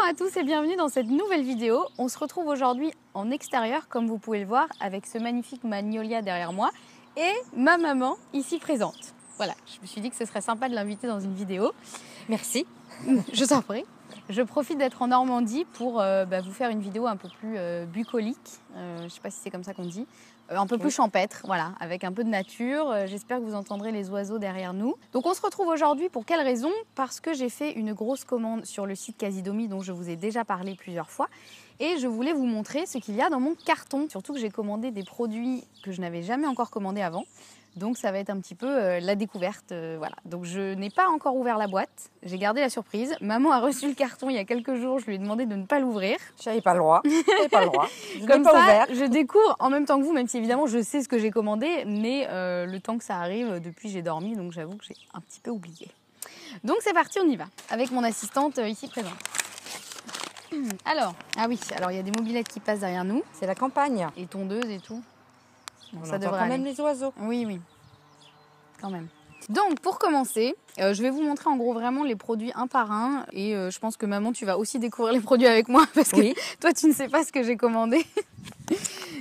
Bonjour à tous et bienvenue dans cette nouvelle vidéo. On se retrouve aujourd'hui en extérieur, comme vous pouvez le voir, avec ce magnifique magnolia derrière moi et ma maman ici présente. Voilà, je me suis dit que ce serait sympa de l'inviter dans une vidéo. Merci. Je t'en prie. Je profite d'être en Normandie pour vous faire une vidéo un peu plus bucolique. Je ne sais pas si c'est comme ça qu'on dit. Un peu plus champêtre, voilà, avec un peu de nature. J'espère que vous entendrez les oiseaux derrière nous. Donc on se retrouve aujourd'hui pour quelle raison? Parce que j'ai fait une grosse commande sur le site Casidomi dont je vous ai déjà parlé plusieurs fois. Et je voulais vous montrer ce qu'il y a dans mon carton. Surtout que j'ai commandé des produits que je n'avais jamais encore commandés avant. Donc ça va être un petit peu la découverte. Voilà. Donc je n'ai pas encore ouvert la boîte. J'ai gardé la surprise. Maman a reçu le carton il y a quelques jours. Je lui ai demandé de ne pas l'ouvrir. J'avais pas le droit. J'avais pas le droit. Comme ça, ouvert. Je découvre en même temps que vous, même si évidemment je sais ce que j'ai commandé, mais le temps que ça arrive, depuis j'ai dormi, donc j'avoue que j'ai un petit peu oublié. Donc c'est parti, on y va. Avec mon assistante ici présente. Alors, ah oui, alors il y a des mobylettes qui passent derrière nous. C'est la campagne. Et tondeuses et tout. On ça devrait quand même les oiseaux. Oui, oui, quand même. Donc pour commencer, je vais vous montrer en gros vraiment les produits un par un. Et je pense que maman, tu vas aussi découvrir les produits avec moi parce que toi, tu ne sais pas ce que j'ai commandé.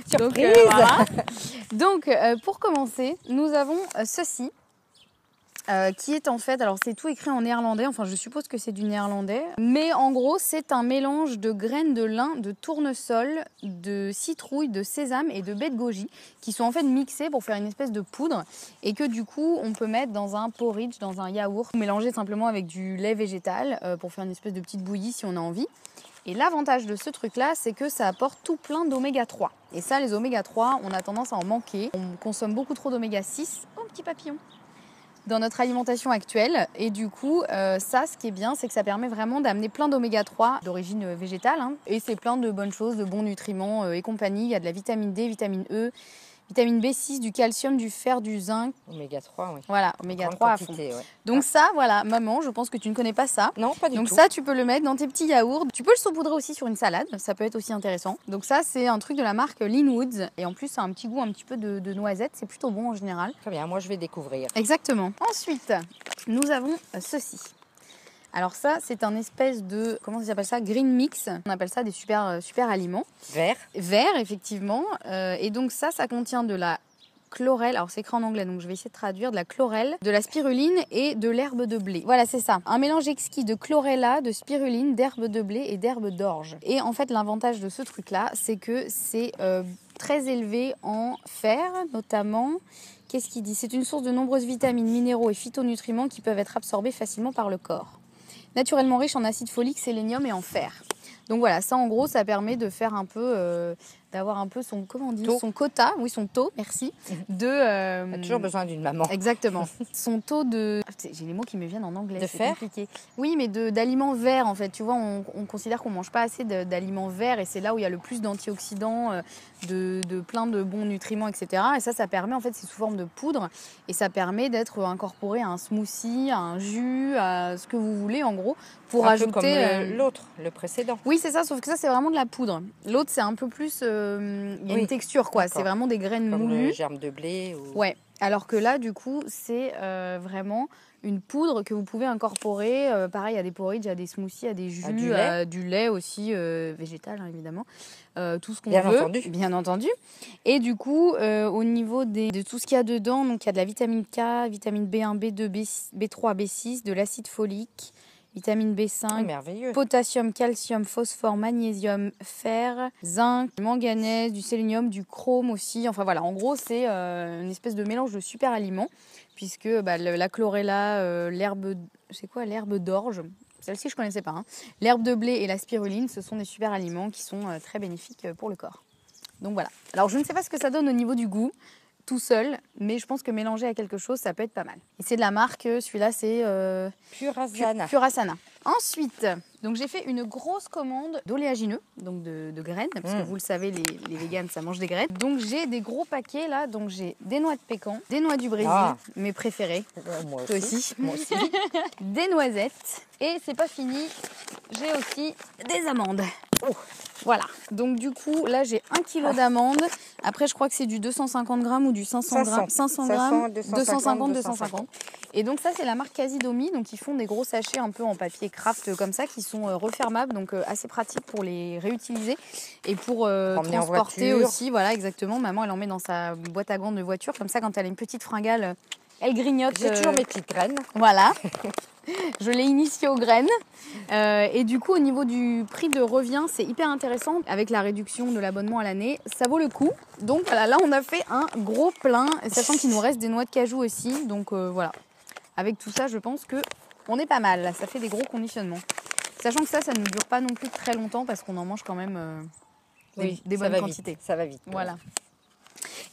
Surprise. Donc pour commencer, nous avons ceci. Qui est en fait, alors c'est tout écrit en néerlandais, enfin je suppose que c'est du néerlandais, mais en gros c'est un mélange de graines de lin, de tournesol, de citrouille, de sésame et de baie de goji qui sont en fait mixés pour faire une espèce de poudre et que du coup on peut mettre dans un porridge, dans un yaourt, mélanger simplement avec du lait végétal pour faire une espèce de petite bouillie si on a envie. Et l'avantage de ce truc-là, c'est que ça apporte tout plein d'oméga 3. Et ça, les oméga 3, on a tendance à en manquer. On consomme beaucoup trop d'oméga 6. Oh, petit papillon! Dans notre alimentation actuelle. Et du coup, ça, ce qui est bien, c'est que ça permet vraiment d'amener plein d'oméga 3 d'origine végétale. Hein, et c'est plein de bonnes choses, de bons nutriments et compagnie. Il y a de la vitamine D, vitamine E, vitamine B6, du calcium, du fer, du zinc. Oméga 3, oui. Voilà, oméga 3 à fond. Ouais. Donc ça, voilà, maman, je pense que tu ne connais pas ça. Non, pas du tout. Donc ça, tu peux le mettre dans tes petits yaourts. Tu peux le saupoudrer aussi sur une salade, ça peut être aussi intéressant. Donc ça, c'est un truc de la marque Leanwoods. Et en plus, ça a un petit goût un petit peu de noisette. C'est plutôt bon en général. Très bien, moi je vais découvrir. Exactement. Ensuite, nous avons ceci. Alors ça, c'est un espèce de, comment ça s'appelle ça? Green mix. On appelle ça des super aliments. Vert. Vert, effectivement. Et donc ça contient de la chlorelle, alors c'est écrit en anglais, donc je vais essayer de traduire, de la chlorelle, de la spiruline et de l'herbe de blé. Voilà, c'est ça. Un mélange exquis de chlorella, de spiruline, d'herbe de blé et d'herbe d'orge. Et en fait, l'avantage de ce truc-là, c'est que c'est très élevé en fer, notamment. Qu'est-ce qu'il dit? C'est une source de nombreuses vitamines, minéraux et phytonutriments qui peuvent être absorbés facilement par le corps. Naturellement riche en acide folique, sélénium et en fer. Donc voilà, ça en gros, ça permet de faire un peu, d'avoir un peu son, comment on dit, son quota, oui son taux, merci, de... On a toujours besoin d'une maman. Exactement. Son taux de... J'ai les mots qui me viennent en anglais, c'est compliqué. Oui, mais d'aliments verts en fait, tu vois, on considère qu'on mange pas assez d'aliments verts et c'est là où il y a le plus d'antioxydants, de plein de bons nutriments, etc. Et ça permet, en fait, c'est sous forme de poudre et ça permet d'être incorporé à un smoothie, à un jus, à ce que vous voulez en gros, pour ajouter... Un peu comme l'autre, le précédent. Oui, c'est ça, sauf que ça, c'est vraiment de la poudre. L'autre, c'est un peu plus... il y a une texture, quoi. C'est vraiment des graines comme moulues. Le germe de blé. Ou... Ouais. Alors que là, du coup, c'est vraiment une poudre que vous pouvez incorporer. Pareil, à des porridge, à des smoothies, à des jus, à du lait aussi, végétal, hein, évidemment. Tout ce qu'on veut. Bien entendu. Et du coup, au niveau de tout ce qu'il y a dedans, donc il y a de la vitamine K, vitamine B1, B2, B3, B6, de l'acide folique, vitamine B5, potassium, calcium, phosphore, magnésium, fer, zinc, du manganèse, du sélénium, du chrome aussi. Enfin voilà, en gros, c'est une espèce de mélange de super aliments puisque la chlorella, l'herbe, c'est quoi, l'herbe d'orge. Celle-ci, je ne connaissais pas. Hein. L'herbe de blé et la spiruline, ce sont des super aliments qui sont très bénéfiques pour le corps. Donc voilà. Alors, je ne sais pas ce que ça donne au niveau du goût. Tout seul, mais je pense que mélanger à quelque chose, ça peut être pas mal. Et c'est de la marque, celui-là, c'est Purasana. Ensuite, donc j'ai fait une grosse commande d'oléagineux, donc de graines, parce que vous le savez, les véganes, ça mange des graines. Donc j'ai des gros paquets là, donc j'ai des noix de pécan, des noix du Brésil, mes préférées. Moi Toi aussi. Moi aussi. Des noisettes. Et c'est pas fini, j'ai aussi des amandes. Voilà. Donc du coup, là j'ai 1 kg d'amandes. Après, je crois que c'est du 250 grammes ou du 500 grammes. 500 grammes, 250. Et donc ça, c'est la marque Casidomi. Donc ils font des gros sachets un peu en papier craft comme ça, qui sont refermables, donc assez pratiques pour les réutiliser et pour transporter aussi. Voilà, exactement. Maman, elle en met dans sa boîte à gants de voiture. Comme ça, quand elle a une petite fringale, elle grignote. J'ai toujours mes petites graines. Voilà. Je l'ai initiée aux graines. Et du coup, au niveau du prix de revient, c'est hyper intéressant. Avec la réduction de l'abonnement à l'année, ça vaut le coup. Donc voilà, là, on a fait un gros plein, sachant qu'il nous reste des noix de cajou aussi. Donc voilà, avec tout ça, je pense qu'on est pas mal. Là, ça fait des gros conditionnements. Sachant que ça ne dure pas non plus très longtemps parce qu'on en mange quand même des bonnes quantités. Ça va vite. Voilà.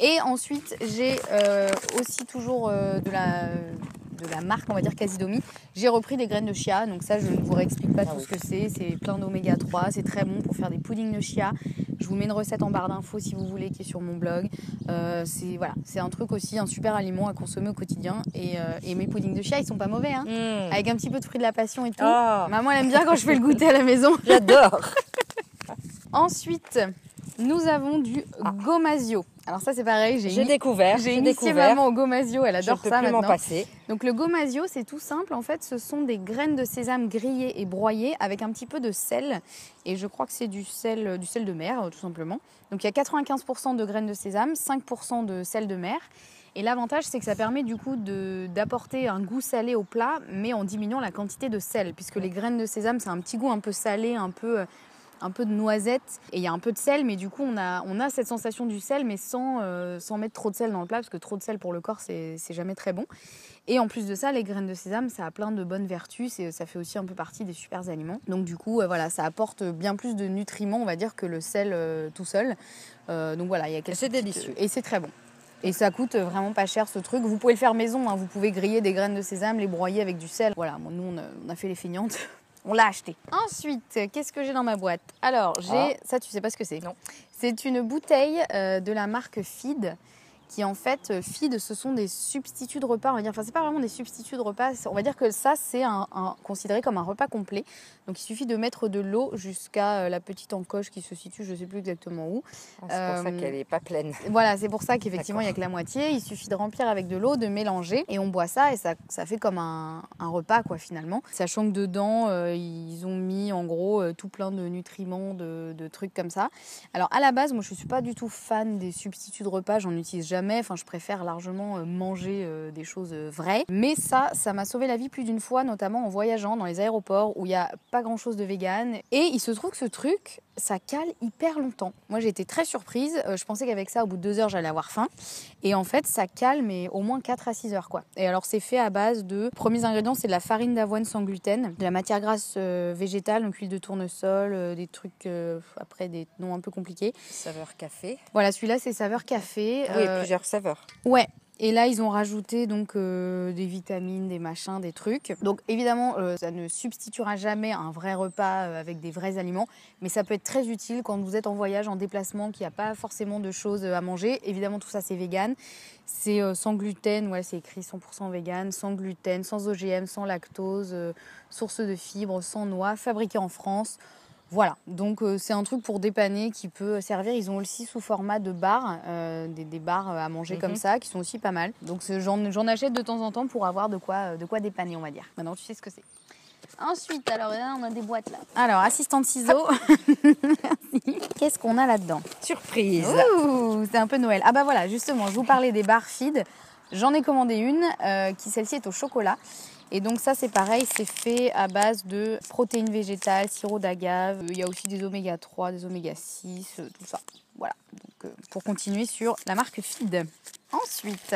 Et ensuite, j'ai aussi toujours de la marque, on va dire Casidomi. J'ai repris des graines de chia. Donc ça, je ne vous réexplique pas tout ce que c'est. C'est plein d'oméga 3. C'est très bon pour faire des puddings de chia. Je vous mets une recette en barre d'infos si vous voulez, qui est sur mon blog. C'est un truc aussi, un super aliment à consommer au quotidien. Et mes puddings de chia, ils sont pas mauvais. Hein. Avec un petit peu de fruits de la passion et tout. Oh. Maman, elle aime bien quand je fais le goûter à la maison. J'adore. Ensuite, nous avons du gomasio. Alors ça, c'est pareil. J'ai initié maman au gomasio. Elle adore ça maintenant. Passer. Donc le gomasio, c'est tout simple. En fait, ce sont des graines de sésame grillées et broyées avec un petit peu de sel. Et je crois que c'est du sel de mer, tout simplement. Donc il y a 95% de graines de sésame, 5% de sel de mer. Et l'avantage, c'est que ça permet du coup d'apporter un goût salé au plat, mais en diminuant la quantité de sel. Puisque les graines de sésame, c'est un petit goût un peu salé, un peu de noisette, et il y a un peu de sel, mais du coup on a cette sensation du sel, mais sans mettre trop de sel dans le plat, parce que trop de sel pour le corps c'est jamais très bon. Et en plus de ça, les graines de sésame, ça a plein de bonnes vertus, et ça fait aussi un peu partie des super aliments. Donc du coup voilà, ça apporte bien plus de nutriments, on va dire, que le sel tout seul. Donc voilà, il y a c'est délicieux et c'est très bon. Et ça coûte vraiment pas cher ce truc. Vous pouvez le faire maison, hein. Vous pouvez griller des graines de sésame, les broyer avec du sel. Voilà, bon, nous on a fait les feignantes. On l'a acheté. Ensuite, qu'est-ce que j'ai dans ma boîte? Alors, ça, tu sais pas ce que c'est? Non. C'est une bouteille de la marque Feed, qui en fait, Feed, ce sont des substituts de repas, on va dire. Enfin, c'est pas vraiment des substituts de repas. On va dire que ça, c'est considéré comme un repas complet. Donc, il suffit de mettre de l'eau jusqu'à la petite encoche qui se situe, je sais plus exactement où. C'est pour ça qu'elle est pas pleine. Voilà, c'est pour ça qu'effectivement, il n'y a que la moitié. Il suffit de remplir avec de l'eau, de mélanger, et on boit ça, et ça fait comme un repas, quoi, finalement. Sachant que dedans, ils ont mis, en gros, tout plein de nutriments, de trucs comme ça. Alors, à la base, moi, je suis pas du tout fan des substituts de repas. J'en utilise jamais. Enfin, je préfère largement manger des choses vraies. Mais ça m'a sauvé la vie plus d'une fois, notamment en voyageant dans les aéroports où il n'y a pas grand-chose de vegan. Et il se trouve que ce truc, ça cale hyper longtemps. Moi, j'ai été très surprise. Je pensais qu'avec ça, au bout de 2 heures, j'allais avoir faim. Et en fait, ça cale, mais au moins 4 à 6 heures, quoi. Et alors, c'est fait à base de... Premiers ingrédients, c'est de la farine d'avoine sans gluten, de la matière grasse végétale, donc huile de tournesol, des trucs, après, des noms un peu compliqués. Saveur café. Voilà, celui-là, c'est saveur café. Oui, plusieurs saveurs. Ouais. Et là, ils ont rajouté donc des vitamines, des machins, des trucs. Donc évidemment, ça ne substituera jamais un vrai repas avec des vrais aliments, mais ça peut être très utile quand vous êtes en voyage, en déplacement, qu'il n'y a pas forcément de choses à manger. Évidemment, tout ça, c'est vegan. C'est sans gluten, ouais, c'est écrit 100% vegan, sans gluten, sans OGM, sans lactose, source de fibres, sans noix, fabriqué en France. Voilà, donc c'est un truc pour dépanner qui peut servir. Ils ont aussi sous format de bars, des bars à manger comme ça, qui sont aussi pas mal. Donc j'en achète de temps en temps pour avoir de quoi dépanner, on va dire. Maintenant, tu sais ce que c'est. Ensuite, alors là, on a des boîtes là. Alors, assistante ciseaux. Merci. Qu'est-ce qu'on a là-dedans? Surprise. Ouh, c'est un peu Noël. Ah bah voilà, justement, je vous parlais des barres Feed. J'en ai commandé une, celle-ci est au chocolat. Et donc ça, c'est pareil, c'est fait à base de protéines végétales, sirop d'agave. Il y a aussi des oméga 3, des oméga 6, tout ça. Voilà, donc pour continuer sur la marque Feed. Ensuite,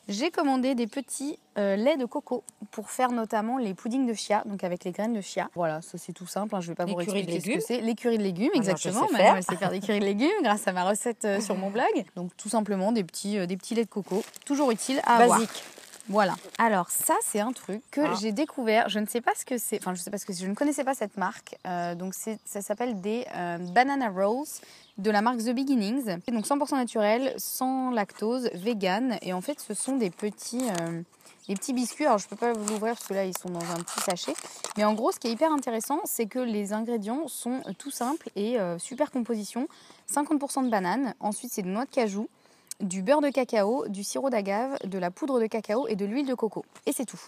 j'ai commandé des petits laits de coco pour faire notamment les puddings de chia, donc avec les graines de chia. Voilà, ça c'est tout simple, hein, je ne vais pas vous expliquer ce que c'est. L'écurie de légumes, exactement. Maintenant, elle sait faire d'écurie de légumes grâce à ma recette sur mon blog. Donc tout simplement des petits laits de coco, toujours utiles à avoir. Voilà. Alors ça, c'est un truc que j'ai découvert. Je ne sais pas ce que c'est. Enfin, je sais pas ce que c'est. Je ne connaissais pas cette marque. Donc ça s'appelle des banana rolls de la marque The Beginnings. Donc 100% naturel, sans lactose, vegan. Et en fait, ce sont des petits biscuits. Alors je peux pas vous l'ouvrir parce que là, ils sont dans un petit sachet. Mais en gros, ce qui est hyper intéressant, c'est que les ingrédients sont tout simples et super composition. 50% de bananes. Ensuite, c'est de noix de cajou, du beurre de cacao, du sirop d'agave, de la poudre de cacao et de l'huile de coco. Et c'est tout.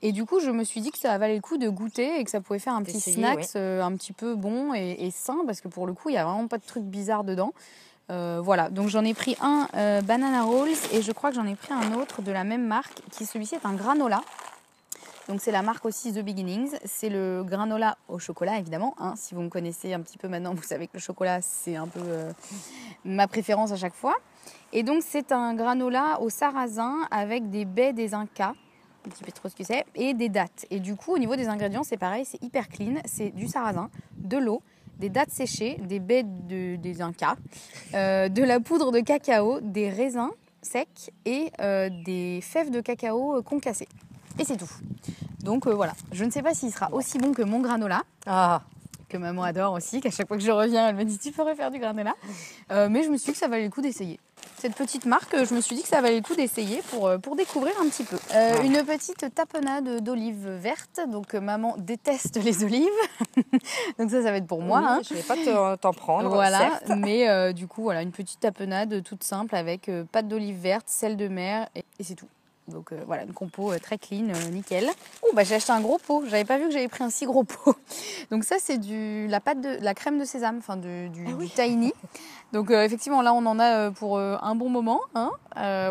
Et du coup, je me suis dit que ça valait le coup de goûter et que ça pouvait faire un petit snack un petit peu bon et sain parce que pour le coup, il n'y a vraiment pas de trucs bizarres dedans. Voilà, donc j'en ai pris un banana rolls et je crois que j'en ai pris un autre de la même marque qui celui-ci est un granola. Donc c'est la marque aussi The Beginnings, c'est le granola au chocolat évidemment. Hein. Si vous me connaissez un petit peu maintenant, vous savez que le chocolat c'est un peu ma préférence à chaque fois. Et donc c'est un granola au sarrasin avec des baies des Incas, un petit peu trop ce que c'est, et des dattes. Et du coup au niveau des ingrédients c'est pareil, c'est hyper clean, c'est du sarrasin, de l'eau, des dattes séchées, des baies des Incas, de la poudre de cacao, des raisins secs et des fèves de cacao concassées. Et c'est tout. Donc voilà, je ne sais pas s'il sera aussi bon que mon granola, que maman adore aussi, qu'à chaque fois que je reviens, elle me dit tu peux refaire du granola. Mais je me suis dit que ça valait le coup d'essayer. Cette petite marque, je me suis dit que ça valait le coup d'essayer pour découvrir un petit peu. Une petite tapenade d'olives vertes. Donc maman déteste les olives. Donc ça va être pour moi. Oui, je ne vais pas t'en prendre. Voilà, certes. mais du coup, voilà, une petite tapenade toute simple avec pâte d'olive verte, sel de mer et c'est tout. Donc voilà, une compo très clean, nickel. J'ai acheté un gros pot. J'avais pas vu que j'avais pris un si gros pot. Donc ça, c'est la crème de sésame, enfin du tahini. Donc effectivement, là, on en a pour un bon moment. Hein.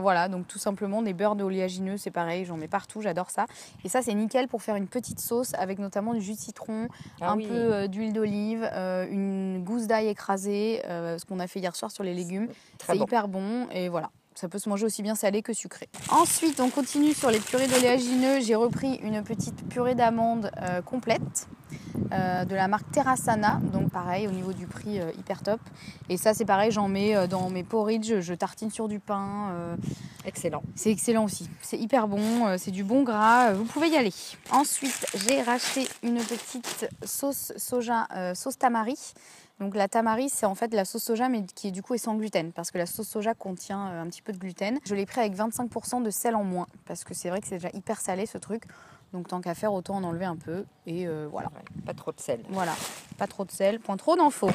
Voilà, donc tout simplement des beurres d'oléagineux, c'est pareil, j'en mets partout, j'adore ça. Et ça, c'est nickel pour faire une petite sauce avec notamment du jus de citron, un peu d'huile d'olive, une gousse d'ail écrasée, ce qu'on a fait hier soir sur les légumes. C'est hyper bon et voilà. Ça peut se manger aussi bien salé que sucré. Ensuite, on continue sur les purées d'oléagineux. J'ai repris une petite purée d'amandes complète de la marque Terrasana. Donc pareil, au niveau du prix, hyper top. Et ça, c'est pareil, j'en mets dans mes porridge. Je tartine sur du pain. Excellent. C'est excellent aussi. C'est hyper bon. C'est du bon gras. Vous pouvez y aller. Ensuite, j'ai racheté une petite sauce soja, sauce tamari. Donc la tamari, c'est en fait la sauce soja, mais qui du coup est sans gluten, parce que la sauce soja contient un petit peu de gluten. Je l'ai pris avec 25% de sel en moins, parce que c'est vrai que c'est déjà hyper salé ce truc. Donc tant qu'à faire, autant en enlever un peu. Et voilà. Ouais, pas trop de sel. Voilà, pas trop de sel, point trop d'infos.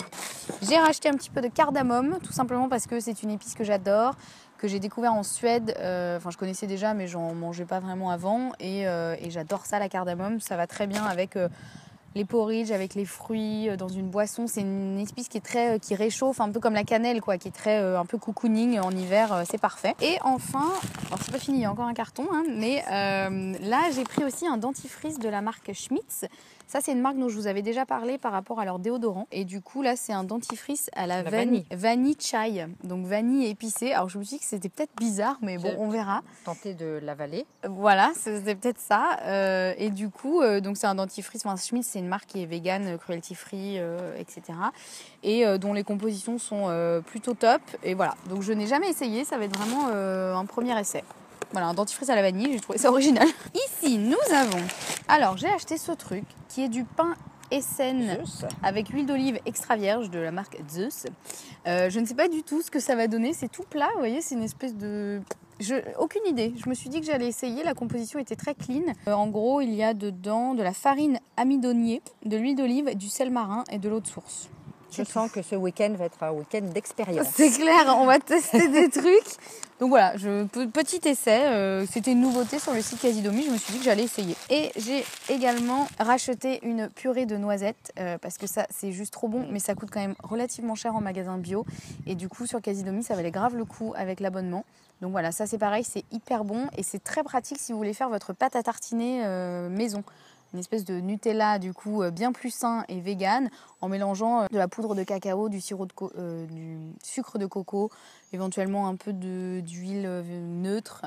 J'ai racheté un petit peu de cardamome, tout simplement parce que c'est une épice que j'adore, que j'ai découvert en Suède. Enfin, je connaissais déjà, mais j'en mangeais pas vraiment avant. Et j'adore ça, la cardamome. Ça va très bien avec les porridge, avec les fruits, dans une boisson. C'est une épice qui réchauffe, un peu comme la cannelle, quoi, qui est très un peu cocooning en hiver. C'est parfait. Et enfin, alors c'est pas fini, il y a encore un carton, hein, mais là, j'ai pris aussi un dentifrice de la marque Schmitz. Ça, c'est une marque dont je vous avais déjà parlé par rapport à leur déodorant. Et du coup, là, c'est un dentifrice à la vanille chai. Donc, vanille épicée. Alors, je me suis dit que c'était peut-être bizarre, mais bon, on verra. Tenter de l'avaler. Voilà, c'était peut-être ça. Et du coup, donc c'est un dentifrice. Enfin, Schmitz, c'est une marque qui est vegan, cruelty free, etc. Et dont les compositions sont plutôt top. Et voilà. Donc, je n'ai jamais essayé. Ça va être vraiment un premier essai. Voilà, un dentifrice à la vanille, j'ai trouvé ça original. Ici, nous avons... Alors, j'ai acheté ce truc qui est du pain Essen avec huile d'olive extra vierge de la marque Zeus. Je ne sais pas du tout ce que ça va donner. C'est tout plat, vous voyez, c'est une espèce de... Aucune idée. Je me suis dit que j'allais essayer. La composition était très clean. En gros, il y a dedans de la farine amidonier, de l'huile d'olive, du sel marin et de l'eau de source. Je sens que ce week-end va être un week-end d'expérience. C'est clair, on va tester des trucs. Donc voilà, petit essai, c'était une nouveauté sur le site Casidomi, je me suis dit que j'allais essayer. Et j'ai également racheté une purée de noisettes, parce que ça c'est juste trop bon, mais ça coûte quand même relativement cher en magasin bio. Et du coup sur Casidomi, ça valait grave le coup avec l'abonnement. Donc voilà, ça c'est pareil, c'est hyper bon et c'est très pratique si vous voulez faire votre pâte à tartiner maison. Une espèce de Nutella du coup bien plus sain et vegan en mélangeant de la poudre de cacao, du sucre de coco, éventuellement un peu d'huile neutre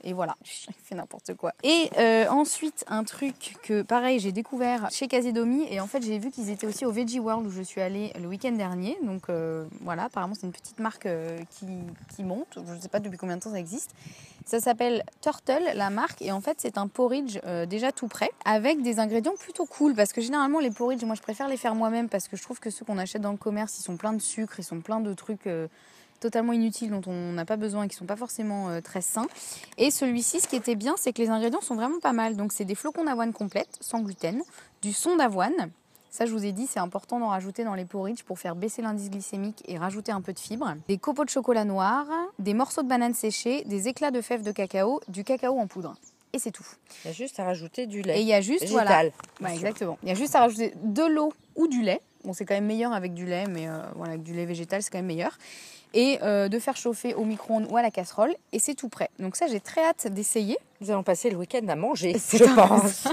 et voilà, je fais n'importe quoi. Et ensuite un truc que pareil j'ai découvert chez Casidomi et en fait j'ai vu qu'ils étaient aussi au Veggie World où je suis allée le week-end dernier, donc voilà, apparemment c'est une petite marque qui monte, je ne sais pas depuis combien de temps ça existe. Ça s'appelle Turtle, la marque, et en fait c'est un porridge déjà tout prêt avec des ingrédients plutôt cool parce que généralement les porridge, moi je préfère les faire moi-même parce que je trouve que ceux qu'on achète dans le commerce ils sont pleins de sucre, ils sont pleins de trucs totalement inutiles dont on n'a pas besoin et qui sont pas forcément très sains. Et celui-ci, ce qui était bien, c'est que les ingrédients sont vraiment pas mal. Donc c'est des flocons d'avoine complètes, sans gluten, du son d'avoine. Ça, je vous ai dit, c'est important d'en rajouter dans les porridge pour faire baisser l'indice glycémique et rajouter un peu de fibres. Des copeaux de chocolat noir, des morceaux de banane séchés, des éclats de fèves de cacao, du cacao en poudre. Et c'est tout. Il y a juste à rajouter du lait. Et il y a juste, végétal. Voilà, exactement. Il y a juste à rajouter de l'eau ou du lait. Bon, c'est quand même meilleur avec du lait, mais voilà, avec du lait végétal, c'est quand même meilleur. Et de faire chauffer au micro-ondes ou à la casserole. Et c'est tout prêt. Donc ça, j'ai très hâte d'essayer. Nous allons passer le week-end à manger, je pense.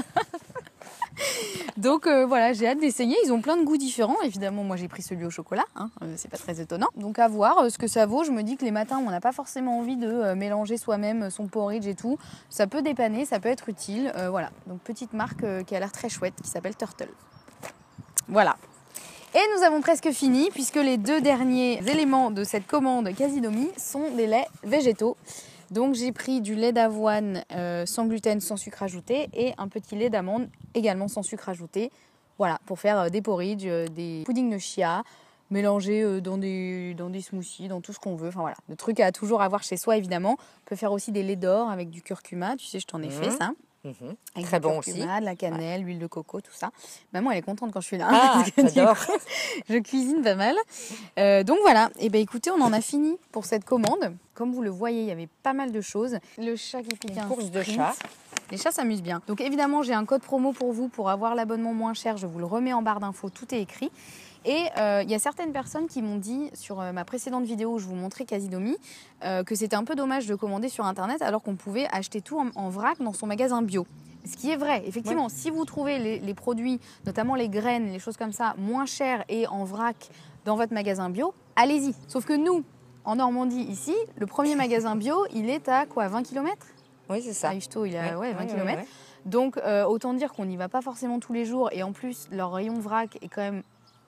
Donc voilà, j'ai hâte d'essayer. Ils ont plein de goûts différents. Évidemment, moi j'ai pris celui au chocolat, hein, c'est pas très étonnant. Donc à voir ce que ça vaut. Je me dis que les matins, on n'a pas forcément envie de mélanger soi-même son porridge et tout. Ça peut dépanner, ça peut être utile. Voilà, donc petite marque qui a l'air très chouette, qui s'appelle Turtle. Voilà. Et nous avons presque fini puisque les 2 derniers éléments de cette commande Casidomi sont des laits végétaux. Donc j'ai pris du lait d'avoine sans gluten, sans sucre ajouté et un petit lait d'amande également sans sucre ajouté. Voilà, pour faire des porridge, des puddings de chia, mélangés dans des smoothies, dans tout ce qu'on veut. Enfin voilà, le truc à toujours avoir chez soi évidemment. On peut faire aussi des laits d'or avec du curcuma, tu sais, je t'en ai fait ça. Avec très du bon curcuma, aussi. de la cannelle, l'huile de coco, tout ça. Maman, elle est contente quand je suis là. Ah, j'adore. Je cuisine pas mal. Donc voilà, et ben écoutez, on en a fini pour cette commande. Comme vous le voyez, il y avait pas mal de choses. Le chat qui pique un course de sprint. chat. Les chats s'amusent bien. Donc évidemment, j'ai un code promo pour vous pour avoir l'abonnement moins cher. Je vous le remets en barre d'infos, tout est écrit. Et il y a certaines personnes qui m'ont dit sur ma précédente vidéo où je vous montrais Casidomi que c'était un peu dommage de commander sur internet alors qu'on pouvait acheter tout en vrac dans son magasin bio. Ce qui est vrai, effectivement, si vous trouvez les produits, notamment les graines, les choses comme ça, moins chers et en vrac dans votre magasin bio, allez-y. Sauf que nous, en Normandie, ici, le premier magasin bio, il est à quoi, 20 km? Oui, c'est ça. À Yvetot, il est à 20 km. Ouais. Donc, autant dire qu'on n'y va pas forcément tous les jours. Et en plus, leur rayon de vrac est quand même...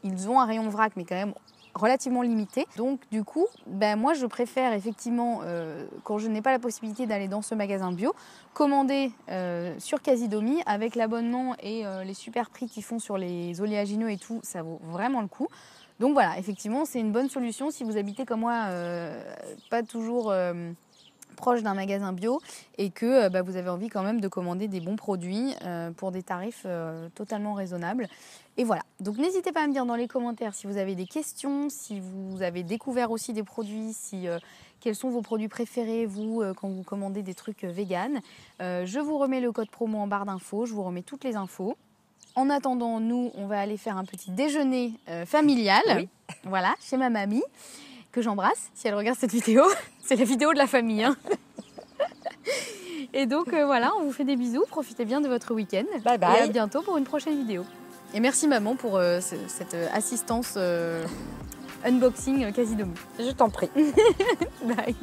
Ils ont un rayon de vrac, mais quand même relativement limité. Donc, du coup, moi, je préfère effectivement, quand je n'ai pas la possibilité d'aller dans ce magasin bio, commander sur Casidomi avec l'abonnement et les super prix qu'ils font sur les oléagineux et tout. Ça vaut vraiment le coup. Donc voilà, effectivement, c'est une bonne solution si vous habitez comme moi, pas toujours... proche d'un magasin bio et que vous avez envie quand même de commander des bons produits pour des tarifs totalement raisonnables. Et voilà, donc n'hésitez pas à me dire dans les commentaires si vous avez des questions, si vous avez découvert aussi des produits, quels sont vos produits préférés, vous, quand vous commandez des trucs vegan. Je vous remets le code promo en barre d'infos, je vous remets toutes les infos. En attendant, nous, on va aller faire un petit déjeuner familial, oui. Voilà, chez ma mamie, que j'embrasse si elle regarde cette vidéo. C'est la vidéo de la famille. Hein. Et donc voilà, on vous fait des bisous. Profitez bien de votre week-end. Bye bye. Et à bientôt pour une prochaine vidéo. Et merci maman pour cette assistance unboxing Casidomi. Je t'en prie. Bye.